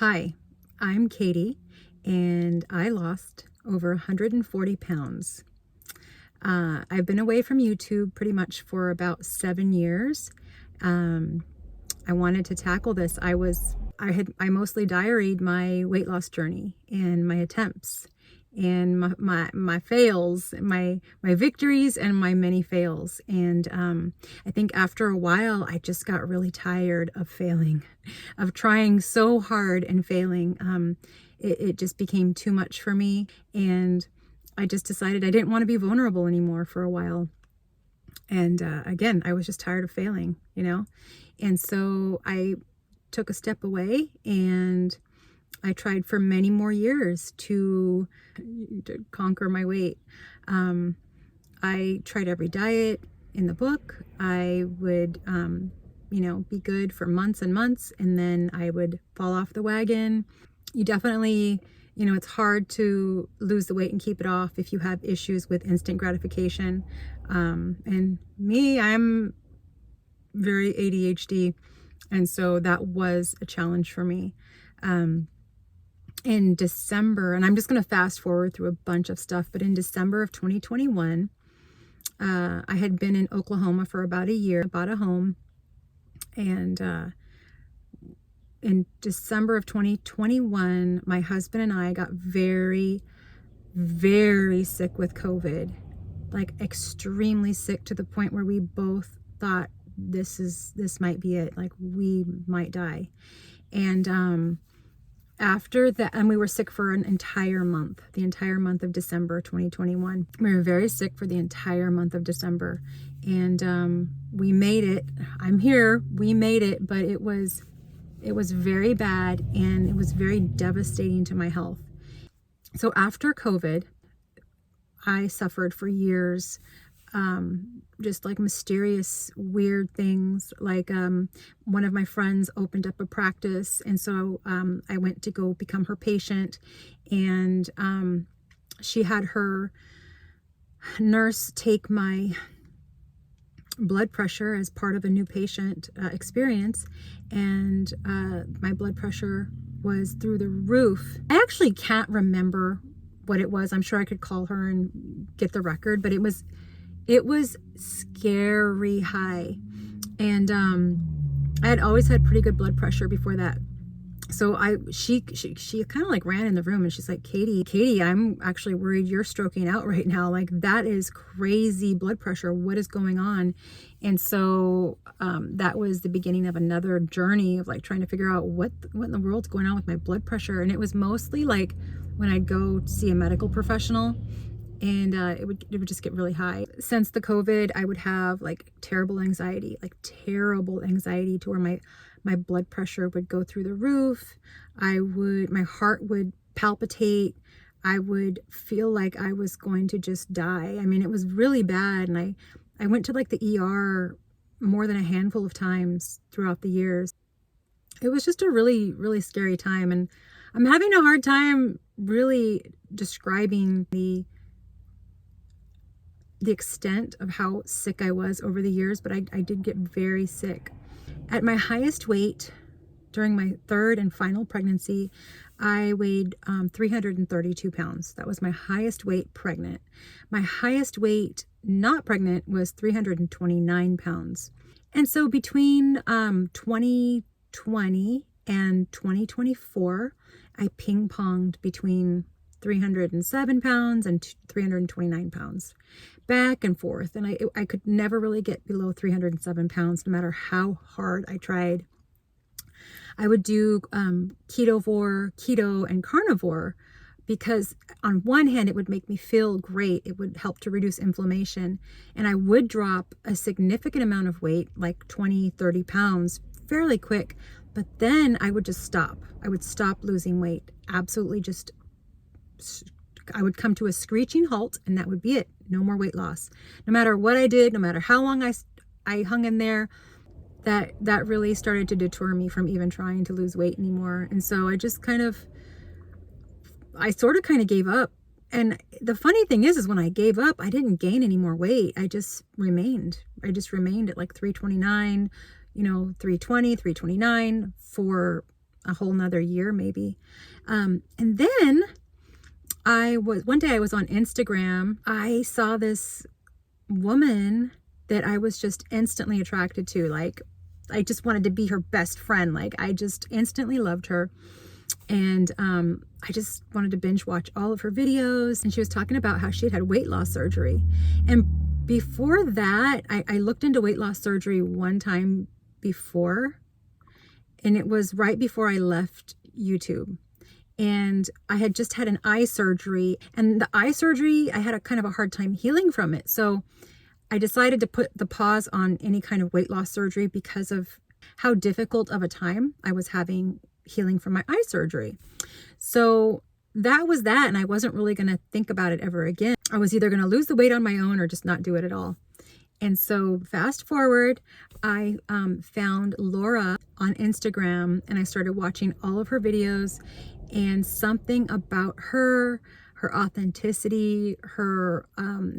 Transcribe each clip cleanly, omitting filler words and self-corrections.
Hi, I'm Katie, and I lost over 140 pounds. I've been away from YouTube pretty much for about 7 years. Um, I wanted to tackle this. I mostly diaried my weight loss journey and my attempts and my fails, my victories and my many fails. And I think after a while, I just got really tired of failing, of trying so hard and failing. It just became too much for me, and I just decided I didn't want to be vulnerable anymore for a while. And again, I was just tired of failing, And so I took a step away, and I tried for many more years to conquer my weight. I tried every diet in the book. I would, be good for months and months, and then I would fall off the wagon. You definitely, it's hard to lose the weight and keep it off if you have issues with instant gratification. And me, I'm very ADHD. And so that was a challenge for me. In December, and I'm just going to fast forward through a bunch of stuff, but in December of 2021, I had been in Oklahoma for about a year, bought a home, and in December of 2021, my husband and I got very, very sick with COVID, like extremely sick, to the point where we both thought this might be it, like we might die. And after that, and we were sick for an entire month, the entire month of December 2021. We were very sick for the entire month of December, and we made it. I'm here. We made it, but it was very bad, and it was very devastating to my health. So after COVID, I suffered for years, just like mysterious, weird things. Like one of my friends opened up a practice, and so I went to go become her patient, and she had her nurse take my blood pressure as part of a new patient experience, and my blood pressure was through the roof. I actually can't remember what it was. I'm sure I could call her and get the record, but it was scary high. And I had always had pretty good blood pressure before that. So she kind of like ran in the room, and she's like, Katie, I'm actually worried you're stroking out right now. Like, that is crazy blood pressure. What is going on? And so that was the beginning of another journey of like trying to figure out what in the world's going on with my blood pressure. And it was mostly like when I'd go see a medical professional, and it would just get really high. Since the COVID, I would have like terrible anxiety to where my blood pressure would go through the roof. My heart would palpitate. I would feel like I was going to just die. I mean, it was really bad. And I went to like the ER more than a handful of times throughout the years. It was just a really, really scary time. And I'm having a hard time really describing the extent of how sick I was over the years, but I did get very sick. At my highest weight during my third and final pregnancy, I weighed 332 pounds. That was my highest weight pregnant. My highest weight not pregnant was 329 pounds. And so between 2020 and 2024, I ping-ponged between 307 pounds and 329 pounds, back and forth. And I could never really get below 307 pounds, no matter how hard I tried. I would do keto and carnivore, because on one hand, it would make me feel great. It would help to reduce inflammation. And I would drop a significant amount of weight, like 20, 30 pounds, fairly quick. But then I would just stop. I would stop losing weight. Absolutely I would come to a screeching halt, and that would be it. No more weight loss. No matter what I did, no matter how long I hung in there, that really started to deter me from even trying to lose weight anymore. And so I just I sort of gave up. And the funny thing is when I gave up, I didn't gain any more weight. I just remained at like 329, 320, 329 for a whole nother year maybe. And then one day I was on Instagram. I saw this woman that I was just instantly attracted to. Like, I just wanted to be her best friend. Like, I just instantly loved her. And I just wanted to binge watch all of her videos. And she was talking about how she had weight loss surgery. And before that, I looked into weight loss surgery one time before, and it was right before I left YouTube. And I had just had an eye surgery, and the eye surgery, I had a kind of a hard time healing from it. So I decided to put the pause on any kind of weight loss surgery because of how difficult of a time I was having healing from my eye surgery. So that was that, and I wasn't really going to think about it ever again. I was either going to lose the weight on my own or just not do it at all. And so fast forward, I found Laura on Instagram, and I started watching all of her videos, and something about her authenticity, her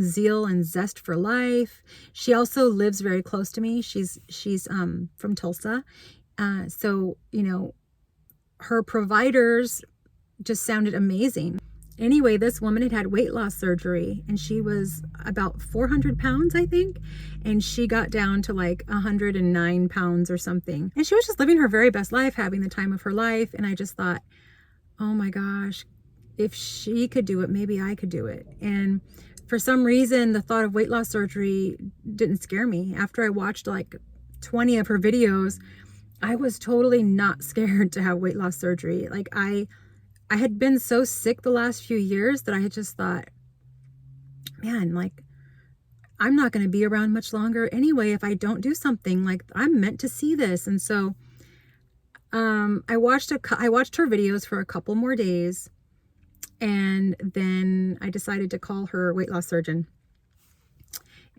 zeal and zest for life. She also lives very close to me. She's from Tulsa. So, you know, her providers just sounded amazing. Anyway, this woman had weight loss surgery, and she was about 400 pounds, I think. And she got down to like 109 pounds or something. And she was just living her very best life, having the time of her life. And I just thought, oh my gosh, if she could do it, maybe I could do it. And for some reason, the thought of weight loss surgery didn't scare me. After I watched like 20 of her videos, I was totally not scared to have weight loss surgery. Like, I had been so sick the last few years that I had just thought, man, like, I'm not going to be around much longer anyway if I don't do something. Like, I'm meant to see this. And so I watched her videos for a couple more days, and then I decided to call her weight loss surgeon.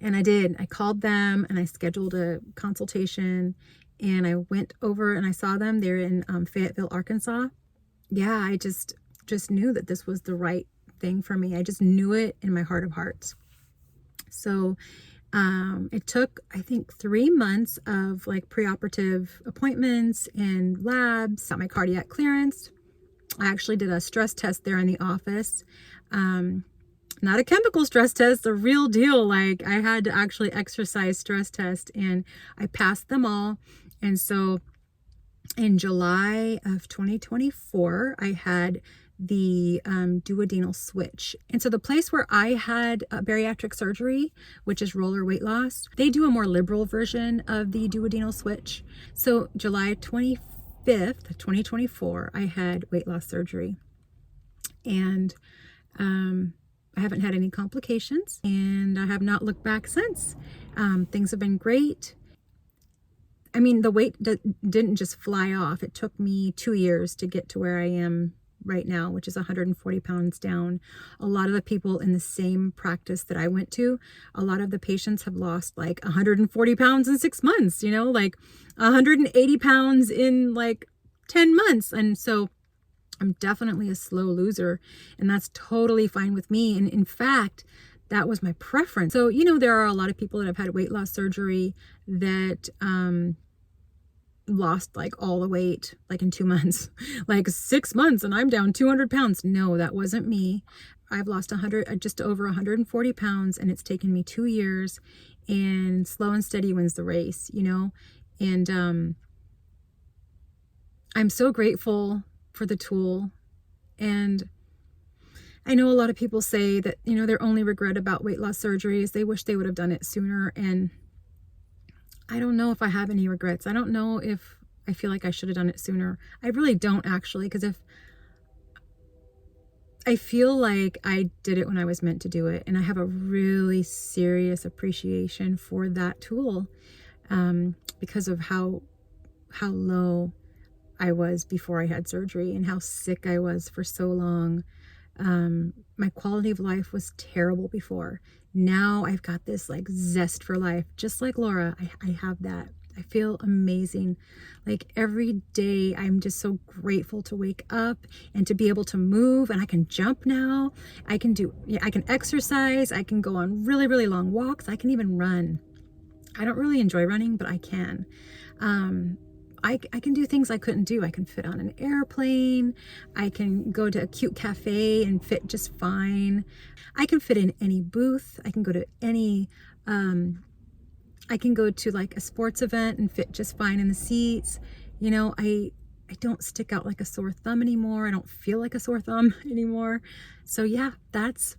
And I did. I called them and I scheduled a consultation, and I went over and I saw them. They're in Fayetteville, Arkansas. Yeah, I just knew that this was the right thing for me. I just knew it in my heart of hearts. So it took, I think, 3 months of like preoperative appointments and labs, got my cardiac clearance. I actually did a stress test there in the office. Not a chemical stress test, the real deal. Like, I had to actually exercise stress test, and I passed them all. And so in July of 2024, I had the duodenal switch. And so the place where I had bariatric surgery, which is roller weight loss, they do a more liberal version of the duodenal switch. So July 25th, 2024, I had weight loss surgery. And I haven't had any complications, and I have not looked back since. Things have been great. I mean, the weight didn't just fly off. It took me 2 years to get to where I am right now, which is 140 pounds down. A lot of the people in the same practice that I went to, a lot of the patients have lost like 140 pounds in 6 months, you know, like 180 pounds in like 10 months. And so I'm definitely a slow loser, and that's totally fine with me. And in fact, that was my preference. So, you know, there are a lot of people that have had weight loss surgery that lost like all the weight like in 2 months, like 6 months, and I'm down 200 pounds. No, that wasn't me. I've lost just over 140 pounds, and it's taken me 2 years, and slow and steady wins the race, you know? And I'm so grateful for the tool. And I know a lot of people say that, you know, their only regret about weight loss surgery is they wish they would have done it sooner. And I don't know if I have any regrets. I don't know if I feel like I should have done it sooner. I really don't, actually, because if I feel like I did it when I was meant to do it, and I have a really serious appreciation for that tool because of how low I was before I had surgery and how sick I was for so long. My quality of life was terrible before. Now I've got this like zest for life, just like Laura. I have that. I feel amazing. Like, every day I'm just so grateful to wake up and to be able to move, and I can jump now. I can exercise. I can go on really, really long walks. I can even run. I don't really enjoy running, but I can. I can do things I couldn't do. I can fit on an airplane. I can go to a cute cafe and fit just fine. I can fit in any booth. I can go to any, I can go to like a sports event and fit just fine in the seats. You know, I don't stick out like a sore thumb anymore. I don't feel like a sore thumb anymore. So yeah, that's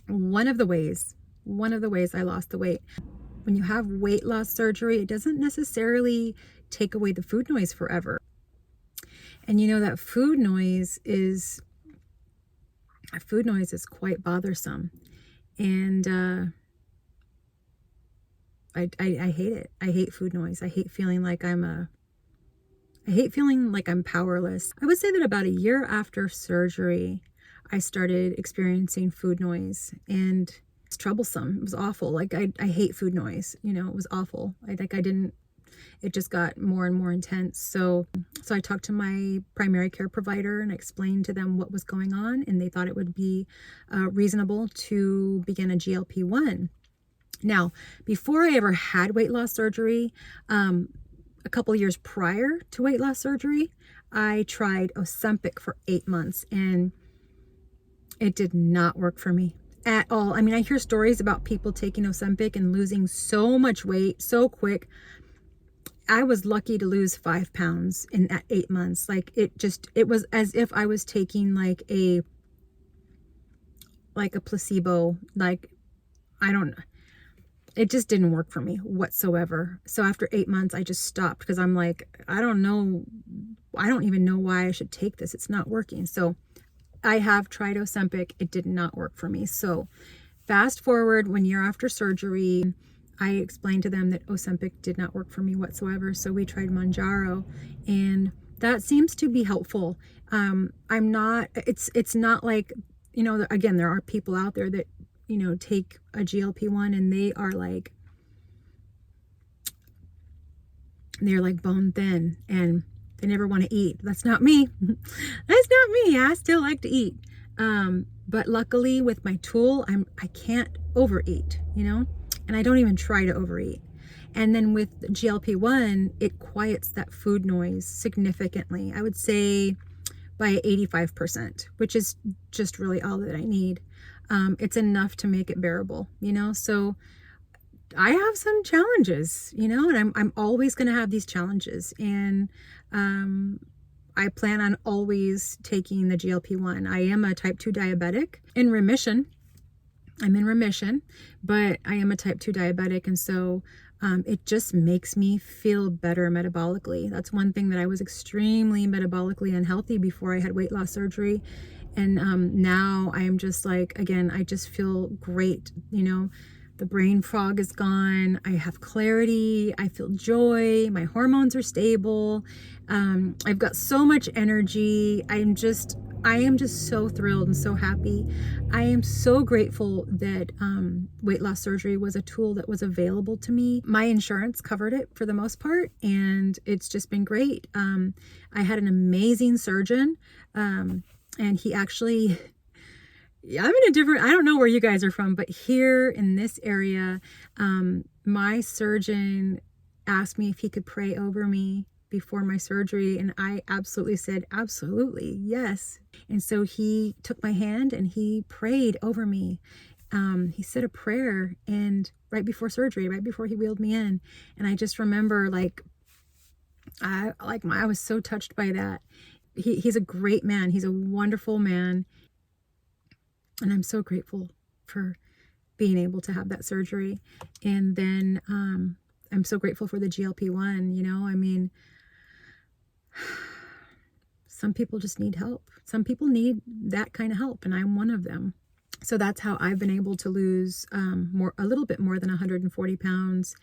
one of the ways I lost the weight. When you have weight loss surgery, it doesn't necessarily take away the food noise forever. And you know that food noise is quite bothersome. And I hate it. I hate food noise. I hate feeling like I'm powerless. I would say that about a year after surgery, I started experiencing food noise, and it's troublesome. It was awful. Like I hate food noise. You know, it was awful. It just got more and more intense. So I talked to my primary care provider and explained to them what was going on, and they thought it would be reasonable to begin a GLP-1. Now, before I ever had weight loss surgery, a couple years prior to weight loss surgery, I tried Ozempic for 8 months, and it did not work for me at all. I mean, I hear stories about people taking Ozempic and losing so much weight so quick. I was lucky to lose 5 pounds in that 8 months. Like it was as if I was taking like a placebo. Like, I don't know. It just didn't work for me whatsoever. So after 8 months, I just stopped because I'm like, I don't even know why I should take this. It's not working. So I have tried Ozempic. It did not work for me. So fast forward 1 year after surgery, I explained to them that Ozempic did not work for me whatsoever. So we tried Mounjaro, and that seems to be helpful. It's not like, you know, again, there are people out there that, you know, take a GLP-1 and they're like bone thin and they never want to eat. That's not me. That's not me. I still like to eat. But luckily with my tool, I can't overeat, you know, and I don't even try to overeat. And then with GLP-1, it quiets that food noise significantly. I would say by 85%, which is just really all that I need. It's enough to make it bearable, you know? So I have some challenges, you know, and I'm always going to have these challenges. And I plan on always taking the GLP-1. I am a type 2 diabetic in remission. I'm in remission, but I am a type 2 diabetic. And so it just makes me feel better metabolically. That's one thing that I was extremely metabolically unhealthy before I had weight loss surgery. And now I am just like, again, I just feel great. You know, the brain fog is gone. I have clarity. I feel joy. My hormones are stable. I've got so much energy. I am just so thrilled and so happy. I am so grateful that weight loss surgery was a tool that was available to me. My insurance covered it for the most part, and it's just been great. I had an amazing surgeon. And he actually, I don't know where you guys are from, but here in this area, my surgeon asked me if he could pray over me before my surgery. And I absolutely said, absolutely, yes. And so he took my hand and he prayed over me. He said a prayer, and right before surgery, right before he wheeled me in. And I just remember I was so touched by that. He's a great man. He's a wonderful man. And I'm so grateful for being able to have that surgery. And then I'm so grateful for the GLP-1, you know, I mean, some people just need help. Some people need that kind of help, and I'm one of them. So that's how I've been able to lose a little bit more than 140 pounds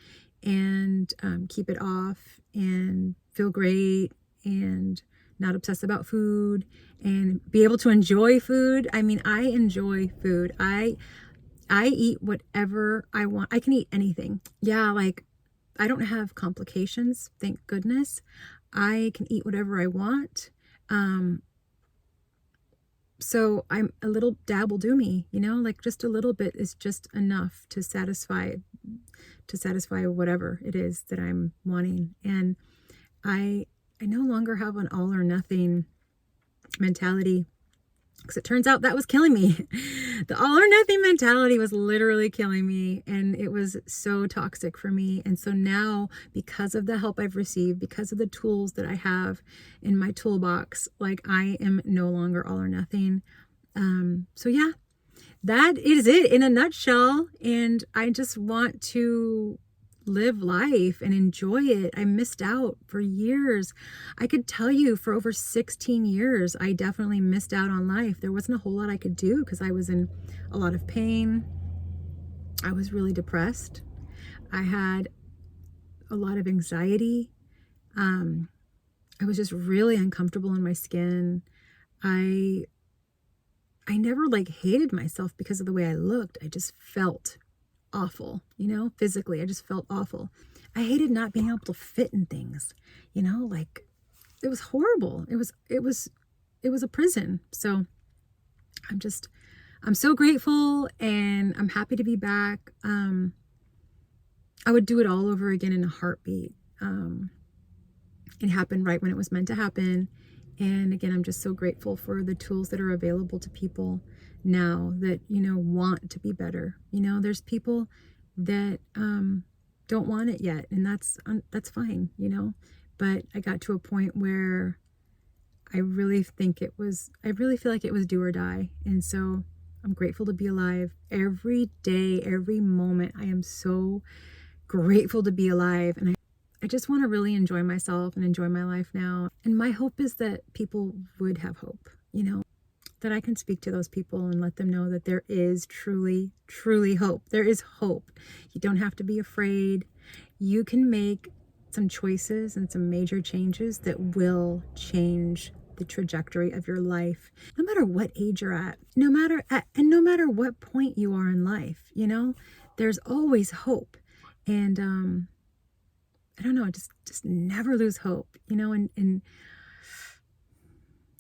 and keep it off and feel great and not obsess about food and be able to enjoy food. I mean, I enjoy food. I eat whatever I want. I can eat anything. Yeah, like I don't have complications, thank goodness. I can eat whatever I want. So I'm a little dab will do me, you know, like just a little bit is just enough to satisfy whatever it is that I'm wanting. And I no longer have an all or nothing mentality, because it turns out that was killing me. The all or nothing mentality was literally killing me, and it was so toxic for me. And so now, because of the help I've received, because of the tools that I have in my toolbox, like, I am no longer all or nothing. So yeah, that is it in a nutshell. And I just want to live life and enjoy it. I missed out for years. I could tell you for over 16 years, I definitely missed out on life. There wasn't a whole lot I could do because I was in a lot of pain. I was really depressed. I had a lot of anxiety. I was just really uncomfortable in my skin. I never like hated myself because of the way I looked. I just felt awful, physically. I just felt awful. I hated not being able to fit in things, like, it was horrible. It was a prison. So I'm so grateful, and I'm happy to be back. I would do it all over again in a heartbeat. It happened right when it was meant to happen. And again, I'm just so grateful for the tools that are available to people now that, want to be better. There's people that don't want it yet, and that's fine, But I got to a point where I really feel like it was do or die. And so I'm grateful to be alive every day, every moment. I am so grateful to be alive. And I just want to really enjoy myself and enjoy my life now. And my hope is that people would have hope, that I can speak to those people and let them know that there is truly, truly hope. There is hope. You don't have to be afraid. You can make some choices and some major changes that will change the trajectory of your life, no matter what age you're at, no matter what point you are in life, there's always hope. And I don't know, just never lose hope, and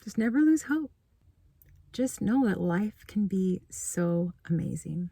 just never lose hope. Just know that life can be so amazing.